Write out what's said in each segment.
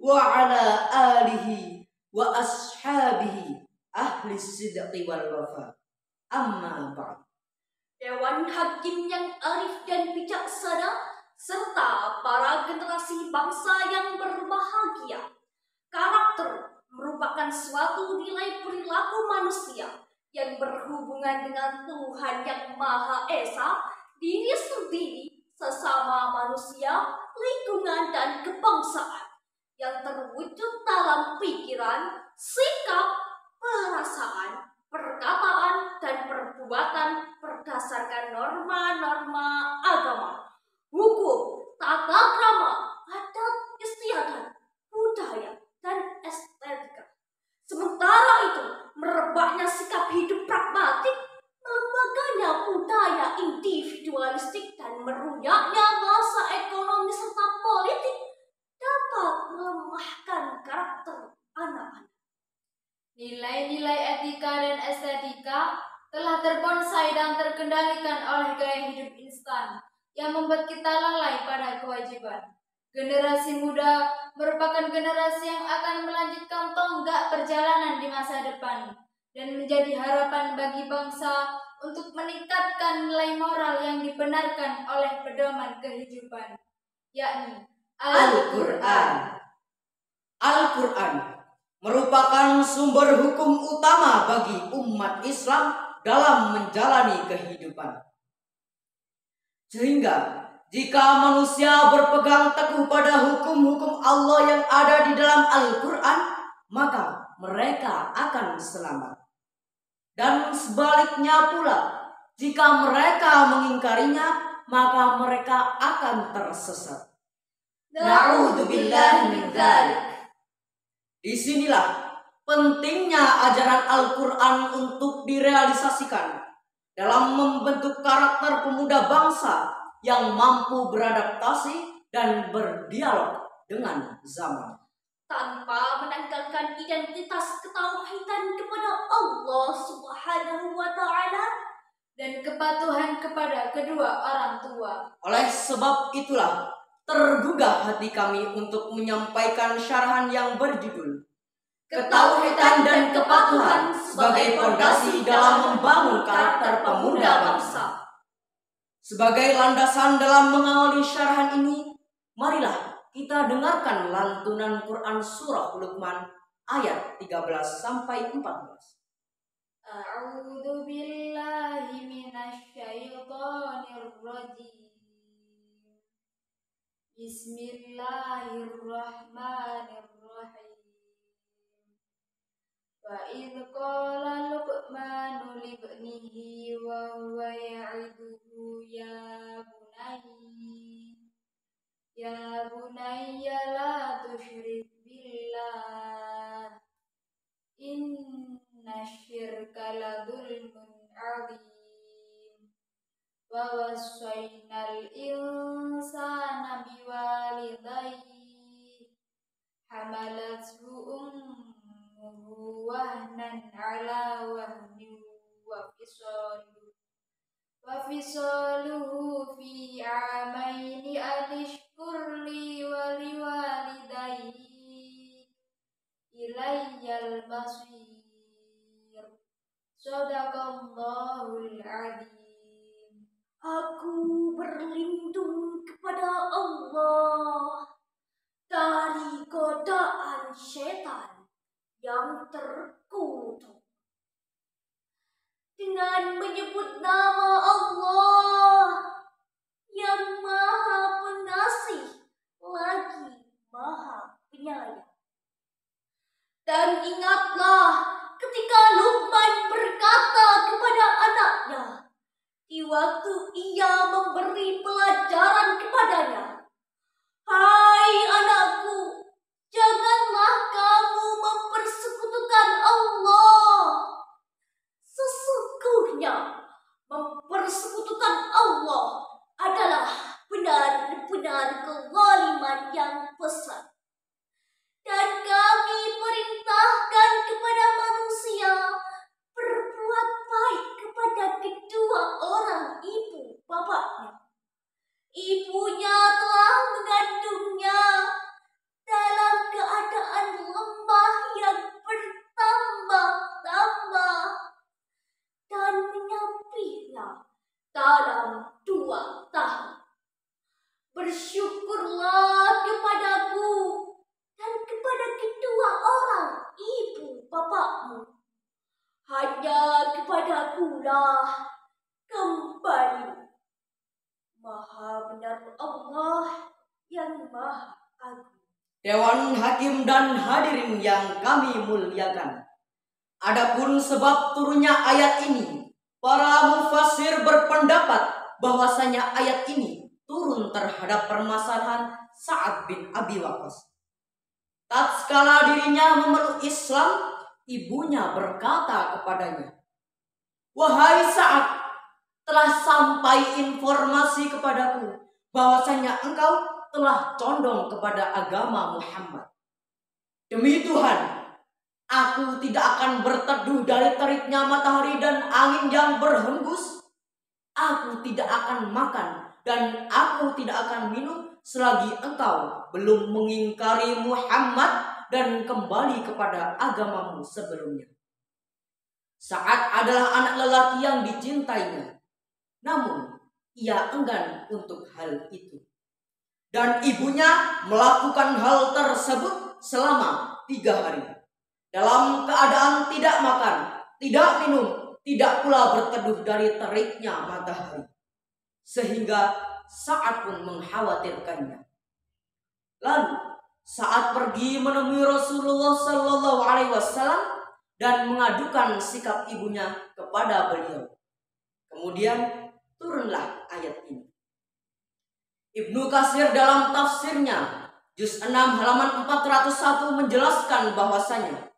wa ala alihi wa ashabihi ahli sidqi wal wafa. Amma ba'd. Dewan Hakim yang arif dan bijaksana, serta para generasi bangsa yang berbahagia. Karakter merupakan suatu nilai perilaku manusia yang berhubungan dengan Tuhan yang Maha Esa, diri sendiri, sesama manusia, lingkungan, dan kebangsaan, yang terwujud dalam pikiran, sikap, perasaan, perkataan, dan perbuatan berdasarkan norma-norma agama, hukum, tata krama, adat istiadat, budaya, dan estetika. Sementara itu, merebaknya sikap hidup pragmatik, melembaganya budaya individualistik, dan merunyaknya masa ekonomi serta politik dapat melemahkan karakter anak-anak. Nilai-nilai etika dan estetika telah terbonsai dan terkendalikan oleh gaya hidup instan yang membuat kita lalai pada kewajiban. Generasi muda merupakan generasi yang akan melanjutkan tonggak perjalanan di masa depan dan menjadi harapan bagi bangsa untuk meningkatkan nilai moral yang dibenarkan oleh pedoman kehidupan, yakni Al-Quran. Al-Quran merupakan sumber hukum utama bagi umat Islam dalam menjalani kehidupan. Sehingga jika manusia berpegang teguh pada hukum-hukum Allah yang ada di dalam Al-Quran, maka mereka akan selamat. Dan sebaliknya pula, jika mereka mengingkarinya, maka mereka akan tersesat. Na'udzubillahi min dzalik. Disinilah pentingnya ajaran Al-Quran untuk direalisasikan dalam membentuk karakter pemuda bangsa yang mampu beradaptasi dan berdialog dengan zaman, tanpa menanggalkan identitas ketauhidan kepada Allah Subhanahu wa Ta'ala dan kepatuhan kepada kedua orang tua. Oleh sebab itulah tergugah hati kami untuk menyampaikan syarahan yang berjudul Ketauhidan dan Kepatuhan sebagai fondasi dalam membangun karakter pemuda bangsa. Sebagai landasan dalam mengawali syarahan ini, marilah kita dengarkan lantunan Quran surah Luqman ayat 13-14. A'udzu billahi minasyaitonir rajim. Bismillahirrahmanirrahim. Wa idh qala Luqmanu libnihi wa huwa ya'iduhu ya bunayya la tusyrik billah inna syirka la dzulmun 'adzim. Wa wassaynal insana biwalidayhi hamalathu ummuhu wahnan 'ala wahnin wa fisaluhu fi 'amaini anishkur li wa liwalidayhi ilayyal masir. Shadaqallahul 'adzim. Aku berlindung kepada Allah dari godaan setan yang terkutuk. Dengan menyebut nama Allah yang Maha Pengasih lagi Maha Penyayang. Dan ingatlah ketika Luqman berkata kepada anaknya di waktu ia memberi pelajaran kepadanya, "Hai anakku, janganlah kamu mempersekutukan Allah. Sesungguhnya mempersekutukan Allah adalah benar-benar kezaliman yang besar. Dan kami perintahkan kepada manusia berbuat baik kepada kedua orang ibu bapaknya. Ibunya telah mengandungnya dalam keadaan Allah yang Maha Agung. Dewan Hakim dan hadirin yang kami muliakan. Adapun sebab turunnya ayat ini, para mufassir berpendapat bahwasanya ayat ini turun terhadap permasalahan Sa'ad bin Abi Waqqas. Tatkala dirinya memeluk Islam, ibunya berkata kepadanya, "Wahai Sa'ad, telah sampai informasi kepadaku bahwasanya engkau telah condong kepada agama Muhammad. Demi Tuhan, aku tidak akan berteduh dari teriknya matahari dan angin yang berhembus. Aku tidak akan makan dan aku tidak akan minum selagi engkau belum mengingkari Muhammad dan kembali kepada agamamu sebelumnya." Sa'ad adalah anak lelaki yang dicintainya, namun ia enggan untuk hal itu. Dan ibunya melakukan hal tersebut selama 3 hari. Dalam keadaan tidak makan, tidak minum, tidak pula berteduh dari teriknya matahari. Sehingga Sa'ad pun mengkhawatirkannya. Lalu Sa'ad pergi menemui Rasulullah SAW dan mengadukan sikap ibunya kepada beliau. Kemudian turunlah ayat ini. Ibnu Katsir dalam tafsirnya juz 6 halaman 401 menjelaskan bahwasanya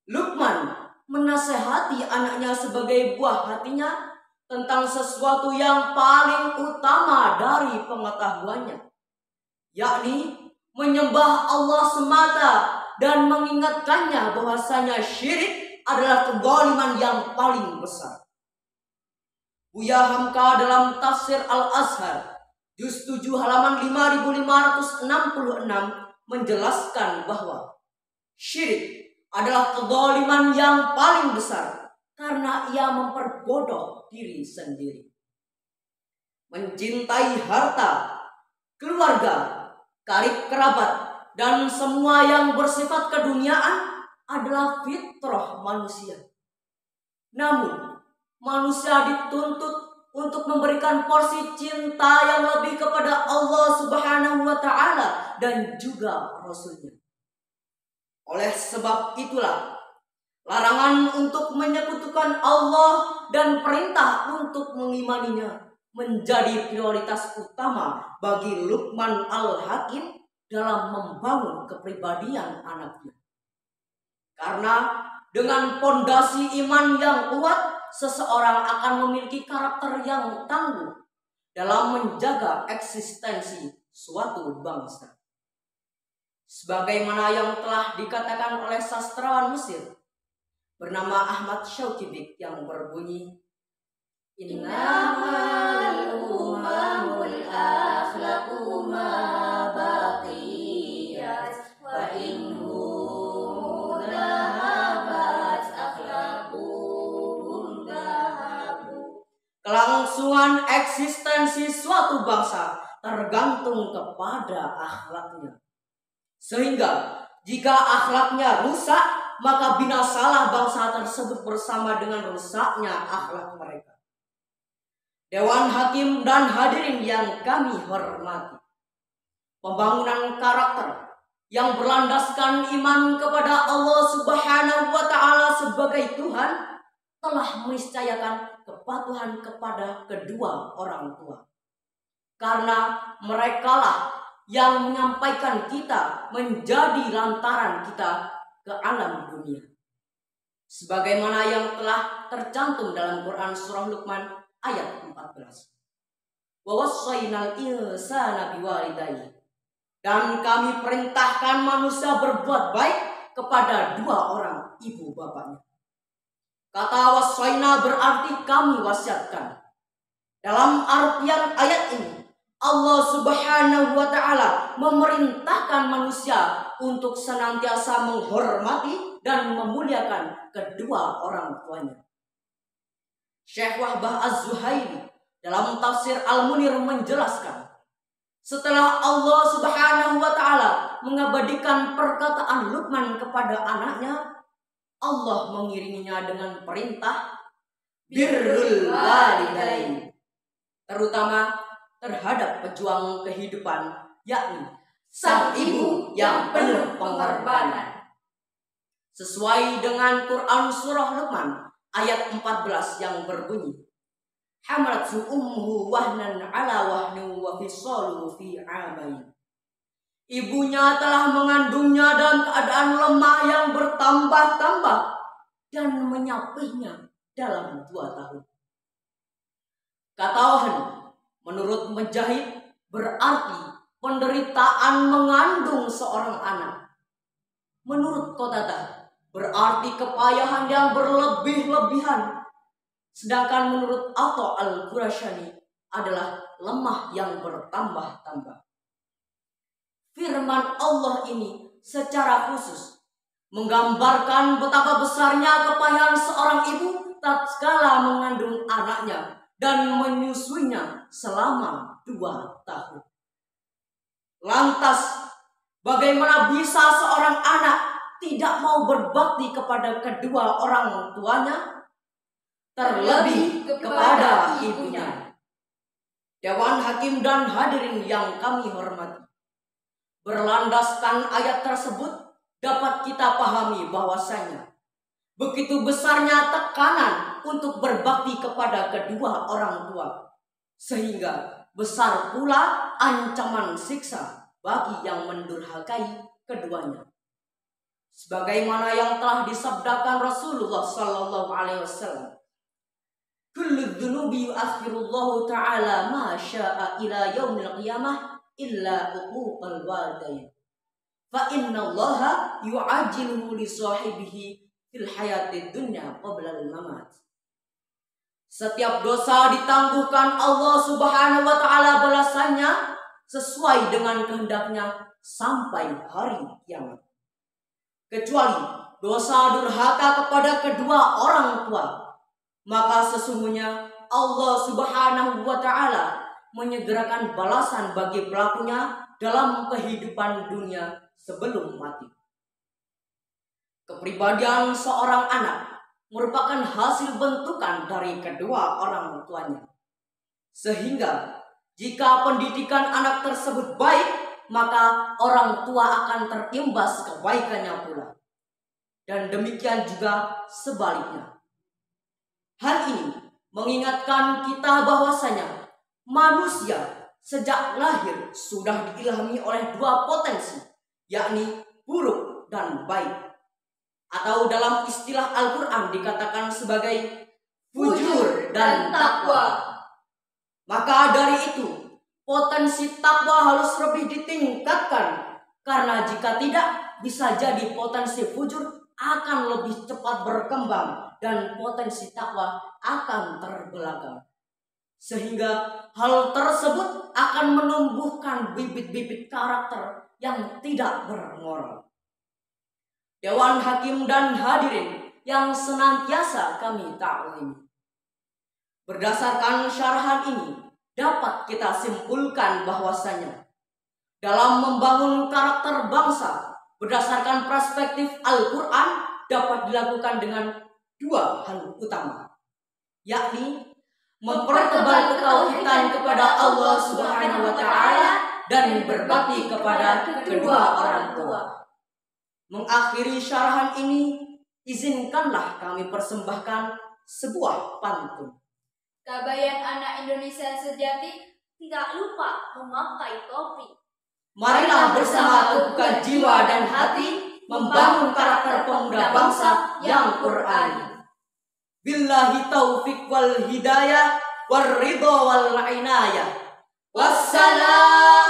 Luqman menasehati anaknya sebagai buah hatinya tentang sesuatu yang paling utama dari pengetahuannya, yakni menyembah Allah semata dan mengingatkannya bahwasanya syirik adalah kezaliman yang paling besar. Buya Hamka dalam tafsir Al-Azhar juz 7 halaman 5566 menjelaskan bahwa syirik adalah kezaliman yang paling besar karena ia memperbodoh diri sendiri. Mencintai harta, keluarga, karib kerabat, dan semua yang bersifat keduniaan adalah fitrah manusia. Namun, manusia dituntut untuk memberikan porsi cinta yang lebih kepada Allah Subhanahu wa Ta'ala dan juga Rasul-Nya. Oleh sebab itulah, larangan untuk menyekutukan Allah dan perintah untuk mengimaninya menjadi prioritas utama bagi Luqman Al-Hakim dalam membangun kepribadian anaknya. Karena dengan pondasi iman yang kuat, seseorang akan memiliki karakter yang tangguh dalam menjaga eksistensi suatu bangsa. Sebagaimana yang telah dikatakan oleh sastrawan Mesir bernama Ahmad Shawqi yang berbunyi, Innamal umamul akhlaqu ma baqiyat wa inhu dhahabat akhlaquhum dhahabu. Kelangsungan eksistensi suatu bangsa tergantung kepada akhlaknya. Sehingga jika akhlaknya rusak, maka binasalah bangsa tersebut bersama dengan rusaknya akhlak mereka. Dewan Hakim dan hadirin yang kami hormati, pembangunan karakter yang berlandaskan iman kepada Allah Subhanahu wa Ta'ala sebagai Tuhan telah meniscayakan kepatuhan kepada kedua orang tua. Karena merekalah yang menyampaikan kita menjadi lantaran kita ke alam dunia. Sebagaimana yang telah tercantum dalam Quran surah Luqman ayat 14. Wa wassaynal insana biwalidayhi. Dan kami perintahkan manusia berbuat baik kepada 2 orang ibu bapaknya. Kata wassayna berarti kami wasiatkan. Dalam artian ayat ini, Allah Subhanahu wa Ta'ala memerintahkan manusia untuk senantiasa menghormati dan memuliakan kedua orang tuanya. Syekh Wahbah Az-Zuhaili dalam tafsir Al-Munir menjelaskan, setelah Allah Subhanahu wa Ta'ala mengabadikan perkataan Luqman kepada anaknya, Allah mengiringinya dengan perintah birrul walidain, terutama terhadap pejuang kehidupan, yakni sang ibu yang penuh pengorbanan. Sesuai dengan Quran Surah Luqman ayat 14 yang berbunyi, Hamalathu ummuhu wahnan ala wahnu wa fisaluhu fi amain. Ibunya telah mengandungnya dalam keadaan lemah yang bertambah-tambah dan menyapihnya dalam 2 tahun. Kata Wahan, menurut Mujahid, berarti penderitaan mengandung seorang anak. Menurut Qatadah, berarti kepayahan yang berlebih-lebihan. Sedangkan menurut Atha al-Qurasyani adalah lemah yang bertambah-tambah. Firman Allah ini secara khusus menggambarkan betapa besarnya kepayahan seorang ibu tatkala mengandung anaknya dan menyusuinya selama 2 tahun. Lantas, bagaimana bisa seorang anak tidak mau berbakti kepada kedua orang tuanya, terlebih kepada ibunya? Dewan Hakim dan hadirin yang kami hormati, berlandaskan ayat tersebut dapat kita pahami bahwasanya begitu besarnya tekanan untuk berbakti kepada kedua orang tua, sehingga besar pula ancaman siksa bagi yang mendurhakai keduanya. Sebagaimana yang telah disabdakan Rasulullah sallallahu alaihi wasallam, kullu dzunubi yu'akhirullahu ta'ala ma syaa ila yaumil qiyamah illa uquqal walidain. Fa innallaha yu'ajjiluhu li sahibihi fil hayatid dunya qabla al-mamat. Setiap dosa ditangguhkan Allah Subhanahu wa taala balasannya sesuai dengan kehendaknya sampai hari kiamat. Kecuali dosa durhaka kepada kedua orang tua, maka sesungguhnya Allah Subhanahu wa taala menyegerakan balasan bagi pelakunya dalam kehidupan dunia sebelum mati. Kepribadian seorang anak merupakan hasil bentukan dari kedua orang tuanya. Sehingga jika pendidikan anak tersebut baik, maka orang tua akan terimbas kebaikannya pula. Dan demikian juga sebaliknya. Hal ini mengingatkan kita bahwasanya manusia sejak lahir sudah diilhami oleh 2 potensi, yakni buruk dan baik. Atau dalam istilah Al-Quran dikatakan sebagai fujur dan takwa. Maka dari itu, potensi takwa harus lebih ditingkatkan. Karena jika tidak, bisa jadi potensi fujur akan lebih cepat berkembang dan potensi takwa akan terbelakang. Sehingga hal tersebut akan menumbuhkan bibit-bibit karakter yang tidak bermoral. Dewan Hakim dan hadirin yang senantiasa kami taklimi, berdasarkan syarahan ini dapat kita simpulkan bahwasanya dalam membangun karakter bangsa berdasarkan perspektif Al-Quran dapat dilakukan dengan 2 hal utama, yakni mempertebal ketauhidan kepada Allah Subhanahu wa taala dan berbakti kepada kedua orang tua. Mengakhiri syarahan ini, izinkanlah kami persembahkan sebuah pantun. Kabayan anak Indonesia sejati Tidak lupa memakai topi. Marilah bersama teguhkan jiwa dan hati, membangun karakter pemuda bangsa yang Qur'ani. Billahi taufiq wal hidayah, war ridha wal inayah. Wassalam.